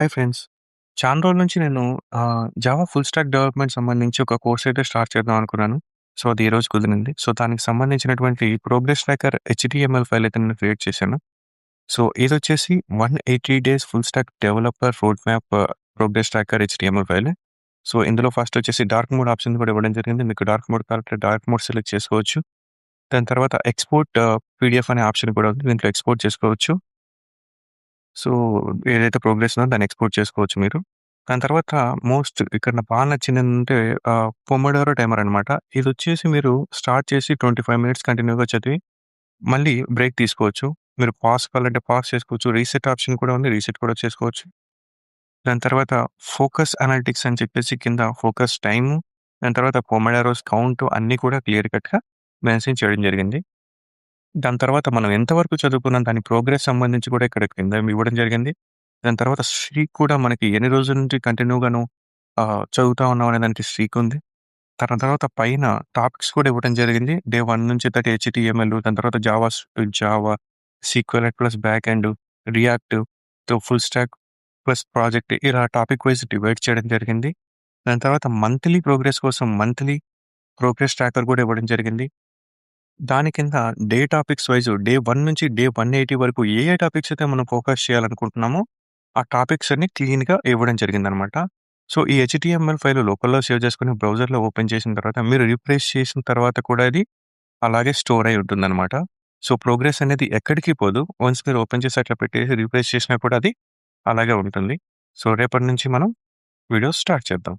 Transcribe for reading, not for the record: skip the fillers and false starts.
Hi friends. చాలా రోజుల నుంచి నేను జావా ఫుల్ స్టాక్ డెవలప్‌మెంట్ సంబంధించి ఒక కోర్స్ అయితే స్టార్ట్ చేద్దాం అనుకున్నాను. సో, అది ఈరోజు కుదిరింది. సో, దానికి సంబంధించినటువంటి ప్రోగ్రెస్ ట్రాకర్ హెచ్‌టీఎంఎల్ ఫైల్ అయితే నేను క్రియేట్ చేశాను. సో, ఇదొచ్చేసి 180 days full stack developer road map progress tracker HTML file. So, ఇందులో ఫస్ట్ వచ్చేసి డార్క్ మోడ్ ఆప్షన్ కూడా ఇవ్వడం జరిగింది. మీకు డార్క్ మోడ్ కావాలంటే డార్క్ మోడ్ సెలెక్ట్ చేసుకోవచ్చు. దాని తర్వాత ఎక్స్‌పోర్ట్ పీడీఎఫ్ అనే ఆప్షన్ కూడా ఉంది. దీంట్లో ఎక్స్‌పోర్ట్ చేసుకోవచ్చు. సో, ఏదైతే ప్రోగ్రెస్ ఉందో దాన్ని ఎక్స్‌పోర్ట్ చేసుకోవచ్చు మీరు. దాని తర్వాత మోస్ట్ ఇక్కడ నాకు బాగా నచ్చిందేంటంటే పొమోడోరో టైమర్ అనమాట. ఇదొచ్చేసి మీరు స్టార్ట్ చేసి 25 మినిట్స్ కంటిన్యూగా చదివి, మళ్ళీ బ్రేక్ తీసుకోవచ్చు. మీరు పాజ్ కావాలంటే పాజ్ చేసుకోవచ్చు. రీసెట్ ఆప్షన్ కూడా ఉంది. రీసెట్ కూడా చేసుకోవచ్చు. దాని తర్వాత ఫోకస్ అనలిటిక్స్ అని చెప్పేసి కింద ఫోకస్ టైము, దాని తర్వాత పొమోడోరోస్ కౌంట్ అన్నీ కూడా క్లియర్ కట్‌గా మెన్షన్ చేయడం జరిగింది. దాని తర్వాత మనం ఎంతవరకు చదువుకున్నాం దాని ప్రోగ్రెస్ సంబంధించి కూడా ఇక్కడ కింద ఇవ్వడం జరిగింది. దాని తర్వాత స్ట్రీక్ కూడా మనకి ఎన్ని రోజుల నుంచి కంటిన్యూగాను చదువుతా ఉన్నాం అనే దానికి స్ట్రీక్ ఉంది. దాని తర్వాత పైన టాపిక్స్ కూడా ఇవ్వడం జరిగింది. డే 1 నుంచి హెచ్‌టీఎంఎల్, దాని తర్వాత Java, sequel plus back end, react, full stock plus project ఇలా టాపిక్ వైస్ డివైడ్ చేయడం జరిగింది. దాని తర్వాత మంత్లీ ప్రోగ్రెస్ కోసం మంత్లీ ప్రోగ్రెస్ ట్రాకర్ కూడా ఇవ్వడం జరిగింది. దాని కింద డే టాపిక్స్ వైస్ డే 1 నుంచి డే 180 వరకు ఏ ఏ టాపిక్స్ అయితే మనం ఫోకస్ చేయాలనుకుంటున్నామో, ఆ టాపిక్స్ అన్ని క్లీన్‌గా ఇవ్వడం జరిగిందనమాట. సో, ఈ హెచ్‌టీఎంఎల్ ఫైల్ లోకల్‌లో సేవ్ చేసుకొని బ్రౌజర్‌లో ఓపెన్ చేసిన తర్వాత మీరు రిఫ్రెష్ చేసిన తర్వాత కూడా అది అలాగే స్టోర్ అయి ఉంటుందనమాట. సో, ప్రోగ్రెస్ అనేది ఎక్కడికి పోదు. వన్స్ మీరు ఓపెన్ చేసి అట్లా పెట్టేసి రిఫ్రెష్ చేసినా కూడా అది అలాగే ఉంటుంది. సో, రేపటి నుంచి మనం వీడియోస్ స్టార్ట్ చేద్దాం.